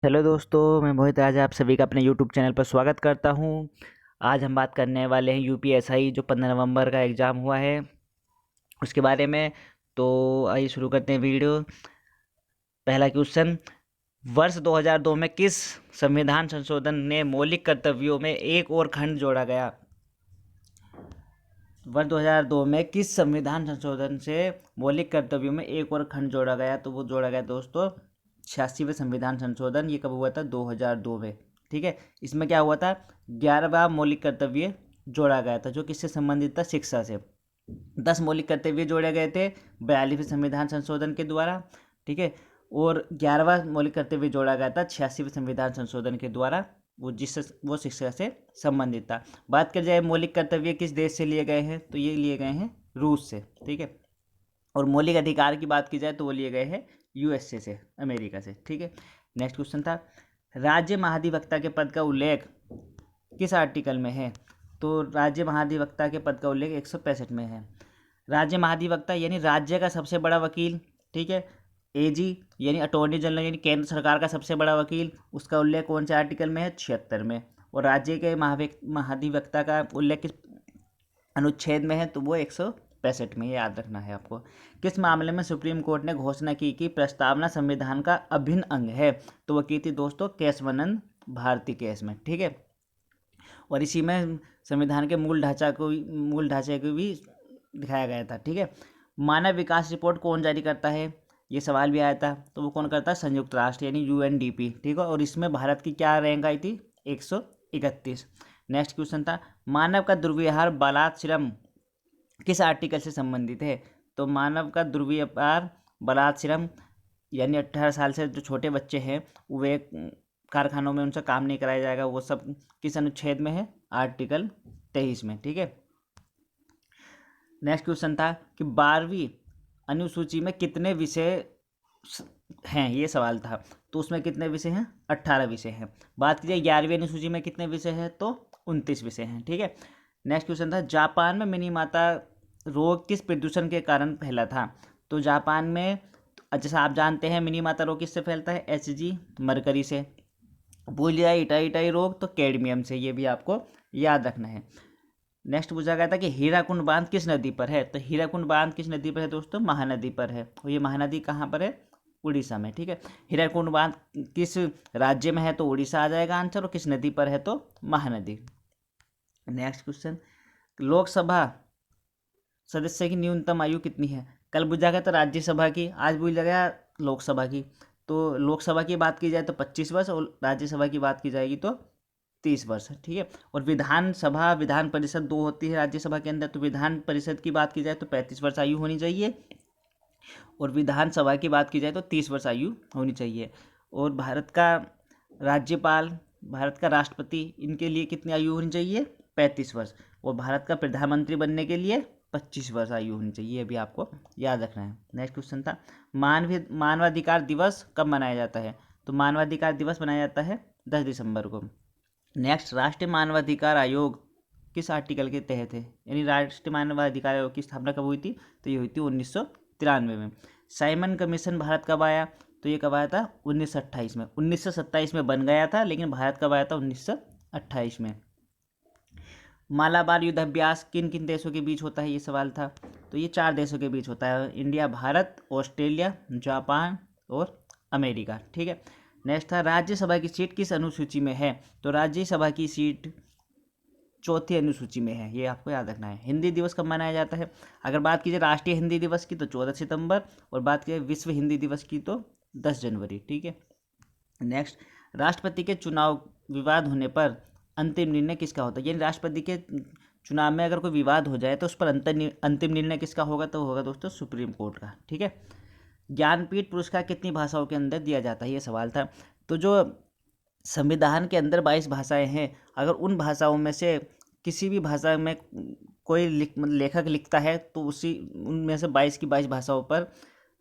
Hello दोस्तों, मैं मोहित आज आप सभी का अपने यूट्यूब चैनल पर स्वागत करता हूं। आज हम बात करने वाले हैं यूपीएसआई जो 15 नवंबर का एग्ज़ाम हुआ है उसके बारे में। तो आइए शुरू करते हैं वीडियो। पहला क्वेश्चन, वर्ष 2002 में किस संविधान संशोधन ने मौलिक कर्तव्यों में एक और खंड जोड़ा गया? वर्ष 2002 में किस संविधान संशोधन से मौलिक कर्तव्यों में एक और खंड जोड़ा गया? तो वो जोड़ा गया दोस्तों 86वें संविधान संशोधन। ये कब हुआ था? 2002 में। ठीक है, इसमें क्या हुआ था? 11वां मौलिक कर्तव्य जोड़ा गया था जो किससे संबंधित था? शिक्षा से। 10 मौलिक कर्तव्य जोड़े गए थे 42वें संविधान संशोधन के द्वारा। ठीक है, और 11वां मौलिक कर्तव्य जोड़ा गया था 86वें संविधान संशोधन के द्वारा, वो शिक्षा से संबंधित था। बात कर जाए मौलिक कर्तव्य किस देश से लिए गए हैं, तो ये लिए गए हैं रूस से। ठीक है, और मौलिक अधिकार की बात की जाए तो वो लिए गए हैं यूएसए से, अमेरिका से। ठीक है, नेक्स्ट क्वेश्चन था, राज्य महाधिवक्ता के पद का उल्लेख किस आर्टिकल में है? तो राज्य महाधिवक्ता के पद का उल्लेख 165 में है। राज्य महाधिवक्ता यानी राज्य का सबसे बड़ा वकील। ठीक है, एजी यानी अटॉर्नी जनरल यानी केंद्र सरकार का सबसे बड़ा वकील, उसका उल्लेख कौन से आर्टिकल में है? 76 में। और राज्य के महाधिवक्ता का उल्लेख किस अनुच्छेद में है? तो वो 165 में, याद रखना है आपको। किस मामले में सुप्रीम कोर्ट ने घोषणा की कि प्रस्तावना संविधान का अभिन्न अंग है? तो वो की थी दोस्तों केशवानंद भारती केस में। ठीक है, और इसी में संविधान के मूल ढांचे को भी दिखाया गया था। ठीक है, मानव विकास रिपोर्ट कौन जारी करता है? ये सवाल भी आया था। तो वो कौन करता है? संयुक्त राष्ट्र यानी यूएनडीपी। ठीक है, और इसमें भारत की क्या रैंक आई थी? 131। नेक्स्ट क्वेश्चन था, मानव का दुर्व्यवहार बलात् श्रम किस आर्टिकल से संबंधित है? तो मानव का दुर्व्यवहार बलात् श्रम यानी 18 साल से जो छोटे बच्चे हैं वे कारखानों में उनसे काम नहीं कराया जाएगा, वो सब किस अनुच्छेद में है? आर्टिकल 23 में। ठीक है, नेक्स्ट क्वेश्चन था कि 12वीं अनुसूची में कितने विषय हैं? ये सवाल था। तो उसमें कितने विषय हैं? 18 विषय हैं। बात की जाए 11वीं अनुसूची में कितने विषय हैं? तो 29 विषय हैं। ठीक है, नेक्स्ट क्वेश्चन था, जापान में मिनीमाता रोग किस प्रदूषण के कारण फैला था? तो जापान में, जैसा आप जानते हैं, मिनीमाता रोग किससे फैलता है? एचजी मरकरी से। भूल जाए इटाई रोग तो कैडमियम से। ये भी आपको याद रखना है। नेक्स्ट पूछा गया था कि हीराकुंड बांध किस नदी पर है? तो हीराकुंड बांध किस नदी पर है दोस्तों? महानदी पर है। और ये महानदी कहाँ पर है? उड़ीसा में। ठीक है, हीराकुंड बांध किस राज्य में है? तो उड़ीसा आ जाएगा आंसर। और किस नदी पर है? तो महानदी। नेक्स्ट क्वेश्चन, लोकसभा सदस्य की न्यूनतम आयु कितनी है? कल पूछा गया था राज्यसभा की, आज पूछा गया लोकसभा की। तो लोकसभा की बात की जाए तो 25 वर्ष, और राज्यसभा की बात की जाएगी तो 30 वर्ष। ठीक है, और विधानसभा विधान परिषद दो होती है राज्यसभा के अंदर। तो विधान परिषद की बात की जाए तो 35 वर्ष आयु होनी चाहिए, और विधानसभा की बात की जाए तो 30 वर्ष आयु होनी चाहिए। और भारत का राज्यपाल, भारत का राष्ट्रपति, इनके लिए कितनी आयु होनी चाहिए? 35 वर्ष। और भारत का प्रधानमंत्री बनने के लिए 25 वर्ष आयु होनी चाहिए। ये भी आपको याद रखना है। नेक्स्ट क्वेश्चन था, मानवाधिकार दिवस कब मनाया जाता है? तो मानवाधिकार दिवस मनाया जाता है 10 दिसंबर को। नेक्स्ट, राष्ट्रीय मानवाधिकार आयोग किस आर्टिकल के तहत है? यानी राष्ट्रीय मानवाधिकार आयोग की स्थापना कब हुई थी? तो ये हुई थी 1993 में। साइमन कमीशन भारत कब आया? तो ये कब आया था? 1928 में। 1927 में बन गया था, लेकिन भारत कब आया था? 1928 में। मालाबार युद्धाभ्यास किन किन देशों के बीच होता है? ये सवाल था। तो ये 4 देशों के बीच होता है, इंडिया, भारत, ऑस्ट्रेलिया, जापान और अमेरिका। ठीक है, नेक्स्ट था, राज्यसभा की सीट किस अनुसूची में है? तो राज्यसभा की सीट 4थी अनुसूची में है। ये आपको याद रखना है। हिंदी दिवस कब मनाया जाता है? अगर बात कीजिए राष्ट्रीय हिंदी दिवस की तो 14 सितंबर, और बात कीजिए विश्व हिंदी दिवस की तो 10 जनवरी। ठीक है, नेक्स्ट, राष्ट्रपति के चुनाव विवाद होने पर अंतिम निर्णय किसका होता है? यानी राष्ट्रपति के चुनाव में अगर कोई विवाद हो जाए तो उस पर अंतिम निर्णय किसका होगा? तो होगा दोस्तों सुप्रीम कोर्ट का। ठीक है, ज्ञानपीठ पुरस्कार कितनी भाषाओं के अंदर दिया जाता है? ये सवाल था। तो जो संविधान के अंदर 22 भाषाएं हैं, अगर उन भाषाओं में से किसी भी भाषा में कोई लेखक लिखता है तो उसी उनमें से 22 की 22 भाषाओं पर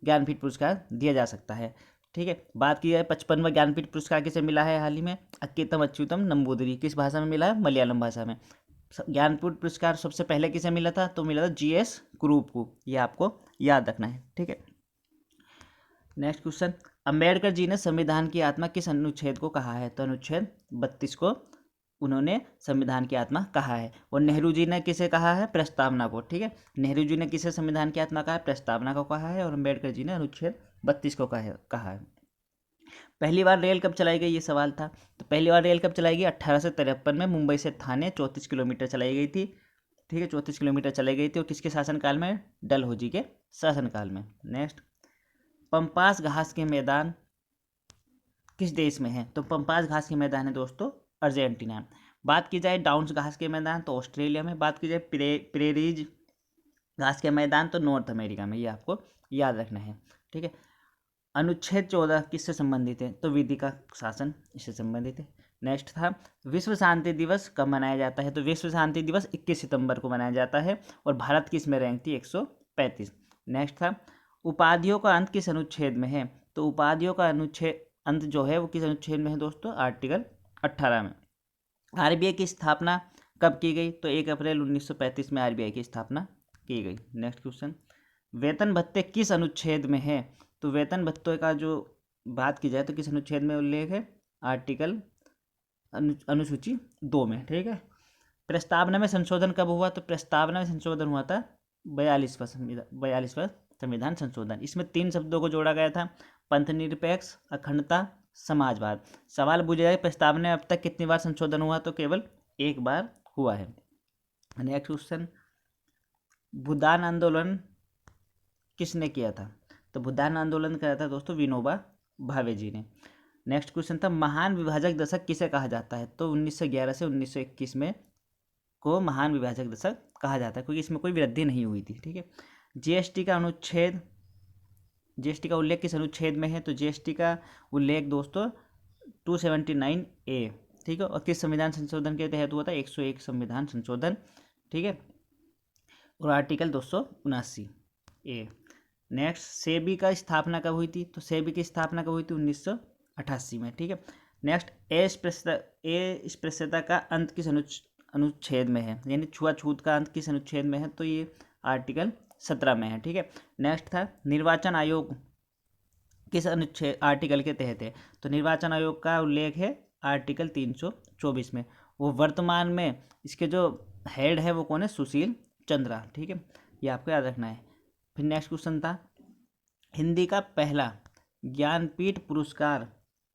ज्ञानपीठ पुरस्कार दिया जा सकता है। ठीक है, बात की जाए 55वां ज्ञानपीठ पुरस्कार किसे मिला है हाल ही में? अक्कीतम अच्युतम नंबूदरी। किस भाषा में मिला है? मलयालम भाषा में। ज्ञानपीठ पुरस्कार सबसे पहले किसे मिला था? तो मिला था जीएस ग्रुप को। ये आपको याद रखना है। ठीक है, नेक्स्ट क्वेश्चन, अंबेडकर जी ने संविधान की आत्मा किस अनुच्छेद को कहा है? तो अनुच्छेद 32 को उन्होंने संविधान की आत्मा कहा है। और नेहरू जी ने किसे कहा है? प्रस्तावना को। ठीक है, नेहरू जी ने किसे संविधान की आत्मा कहा है? प्रस्तावना को कहा है। और अंबेडकर जी ने अनुच्छेद 32 को कहा है। पहली बार रेल कब चलाई गई, ये सवाल था। तो पहली बार रेल कब चलाई गई? 1853 में मुंबई से थाने 34 किलोमीटर चलाई गई थी। ठीक है, 34 किलोमीटर चलाई गई थी। और किसके शासनकाल में? डलहौजी के शासनकाल में। नेक्स्ट, पंपास घास के मैदान किस देश में है? तो पंपास घास के मैदान है दोस्तों अर्जेंटीना। बात की जाए डाउन्स घास के मैदान तो ऑस्ट्रेलिया में। बात की जाए प्रेरीज घास के मैदान तो नॉर्थ अमेरिका में। ये आपको याद रखना है। ठीक है, अनुच्छेद 14 किससे संबंधित है? तो विधि का शासन इससे संबंधित है। नेक्स्ट था, विश्व शांति दिवस कब मनाया जाता है? तो विश्व शांति दिवस 21 सितंबर को मनाया जाता है। और भारत की इसमें रैंक थी 135। नेक्स्ट था, उपाधियों का अंत किस अनुच्छेद में है? तो उपाधियों का अनुच्छेद अंत जो है वो किस अनुच्छेद में है दोस्तों? आर्टिकल 18 में। आरबीआई की स्थापना कब की गई? तो 1 अप्रैल 1935 में आरबीआई की स्थापना की गई। नेक्स्ट क्वेश्चन, वेतन भत्ते किस अनुच्छेद में है? तो वेतन भत्ते का जो बात की जाए तो किस अनुच्छेद में उल्लेख है? आर्टिकल अनुसूची 2 में। ठीक है, प्रस्तावना में संशोधन कब हुआ? तो प्रस्तावना में संशोधन हुआ था 42वां संविधान संशोधन। इसमें 3 शब्दों को जोड़ा गया था, पंथनिरपेक्ष, अखंडता, समाजवाद। सवाल पूछा जाए प्रस्तावना में अब तक कितनी बार संशोधन हुआ? तो केवल 1 बार हुआ है। नेक्स्ट क्वेश्चन, भूदान आंदोलन किसने किया था? तो भूदान आंदोलन किया था दोस्तों विनोबा भावे जी ने। नेक्स्ट क्वेश्चन था, महान विभाजक दशक किसे कहा जाता है? तो 1911 से 1921 में को महान विभाजक दशक कहा जाता है, क्योंकि इसमें कोई वृद्धि नहीं हुई थी। ठीक है, जीएसटी का उल्लेख किस अनुच्छेद में है? तो जीएसटी का उल्लेख दोस्तों 279A। ठीक है, और किस संविधान संशोधन के तहत हुआ था? 101 संविधान संशोधन। ठीक है, और आर्टिकल 279A। नेक्स्ट, सेबी का स्थापना कब हुई थी? तो सेबी की स्थापना कब हुई थी? 1988 में। ठीक है, नेक्स्ट, अस्पृश्यता का अंत किस अनुच्छेद में है? यानी छुआछूत का अंत किस अनुच्छेद में है? तो ये आर्टिकल 17 में है। ठीक है, नेक्स्ट था, निर्वाचन आयोग किस अनुच्छेद आर्टिकल के तहत है? तो निर्वाचन आयोग का उल्लेख है आर्टिकल 324 में। वो वर्तमान में इसके जो हेड है वो कौन है? सुशील चंद्रा। ठीक है, ये आपको याद रखना है। फिर नेक्स्ट क्वेश्चन था, हिंदी का पहला ज्ञानपीठ पुरस्कार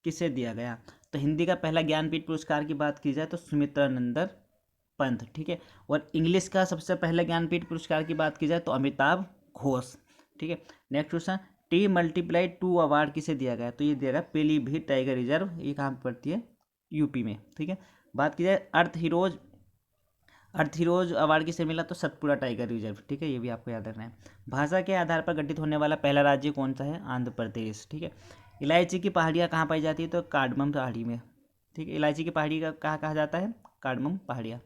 किसे दिया गया? तो हिंदी का पहला ज्ञानपीठ पुरस्कार की बात की जाए तो सुमित्रानंदन पंत। ठीक है, और इंग्लिश का सबसे पहले ज्ञानपीठ पुरस्कार की बात की जाए तो अमिताभ घोष। ठीक है, नेक्स्ट क्वेश्चन, T+2 अवार्ड किसे दिया गया? तो ये दिया गया पीलीभीत टाइगर रिजर्व। ये कहाँ पर पड़ती है? यूपी में। ठीक है, बात की जाए अर्थ हीरोज अवार्ड किसे मिला? तो सतपुड़ा टाइगर रिजर्व। ठीक है, ये भी आपको याद रखना है। भाषा के आधार पर गठित होने वाला पहला राज्य कौन सा है? आंध्र प्रदेश। ठीक है, इलायची की पहाड़ियाँ कहाँ पाई जाती है? तो कार्डमम पहाड़ी में। ठीक है, इलायची की पहाड़ी का कहाँ कहा जाता है? कार्डमम पहाड़ियाँ।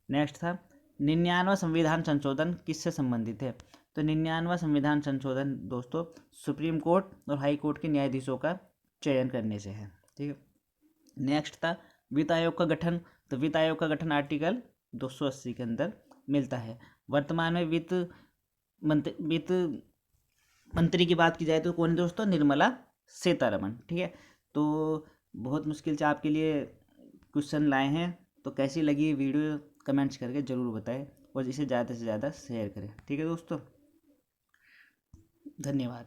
नेक्स्ट था, 99वां संविधान संशोधन किससे संबंधित है? तो 99वां संविधान संशोधन दोस्तों सुप्रीम कोर्ट और हाई कोर्ट के न्यायाधीशों का चयन करने से है। ठीक है, नेक्स्ट था, वित्त आयोग का गठन। तो वित्त आयोग का गठन आर्टिकल 280 के अंदर मिलता है। वर्तमान में वित्त मंत्री की बात की जाए तो कौन है दोस्तों? निर्मला सीतारमण। ठीक है, तो बहुत मुश्किल से आपके लिए क्वेश्चन लाए हैं। तो कैसी लगी वीडियो कमेंट्स करके ज़रूर बताएं और इसे ज़्यादा से ज़्यादा शेयर करें। ठीक है दोस्तों, धन्यवाद।